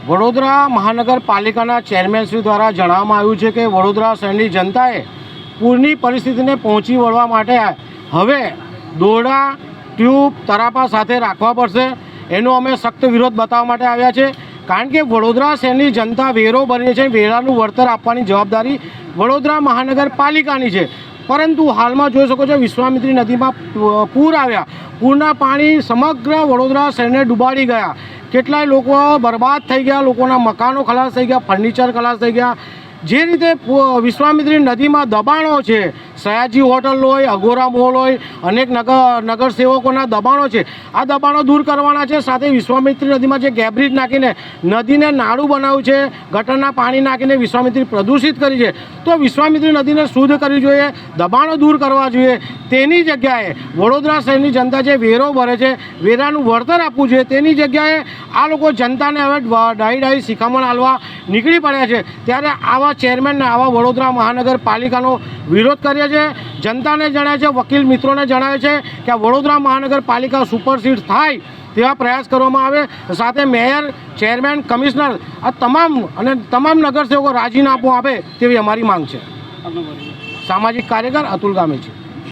વડોદરા મહાનગરપાલિકાના ચેરમેનશ્રી દ્વારા જણાવવામાં આવ્યું છે કે વડોદરા શહેરની જનતાએ પૂરની પરિસ્થિતિને પહોંચી વળવા માટે હવે દોરડા ટ્યુબ તરાપા સાથે રાખવા પડશે। એનો અમે સખ્ત વિરોધ બતાવવા માટે આવ્યા છે, કારણ કે વડોદરા શહેરની જનતા વેરો ભરીને છે, વેરાનું વળતર આપવાની જવાબદારી વડોદરા મહાનગરપાલિકાની છે। પરંતુ હાલમાં જોઈ શકો છો વિશ્વામિત્રી નદીમાં પૂર આવ્યા, પૂરના પાણી સમગ્ર વડોદરા શહેરને ડૂબાડી ગયા। કેટલાય લોકો બરબાદ થઈ ગયા, લોકોના મકાનો ખલાસ થઈ ગયા, ફર્નિચર ખલાસ થઈ ગયા। જે રીતે વિશ્વામિત્રી નદીમાં દબાણો છે, સયાજી હોટલ હોય, અગોરા મોલ હોય, અનેક નગરસેવકોના દબાણો છે, આ દબાણો દૂર કરવાના છે। સાથે વિશ્વામિત્રી નદીમાં જે ગેબ્રિજ નાખીને નદીને નાળું બનાવ્યું છે, ગટરના પાણી નાખીને વિશ્વામિત્રી પ્રદૂષિત કરી છે, તો વિશ્વામિત્રી નદીને શુદ્ધ કરવી જોઈએ, દબાણો દૂર કરવા જોઈએ। તેની જગ્યાએ વડોદરા શહેરની જનતા જે વેરો ભરે છે, વેરાનું વળતર આપવું જોઈએ, તેની જગ્યાએ આ લોકો જનતાને હવે ડાહી શિખામણ આલવા નીકળી પડ્યા છે। ત્યારે આવા ચેરમેનને, આવા વડોદરા મહાનગરપાલિકાનો વિરોધ કરીએ છીએ। જનતાને જણાવે છે, વકીલ મિત્રોને જણાવે છે કે આ વડોદરા મહાનગરપાલિકા સુપરસીડ થાય તેવા પ્રયાસ કરવામાં આવે। સાથે મેયર, ચેરમેન, કમિશનર આ તમામ નગરસેવકો રાજીનામું આપે તેવી અમારી માંગ છે। સામાજિક કાર્યકર અતુલ ગામેજી।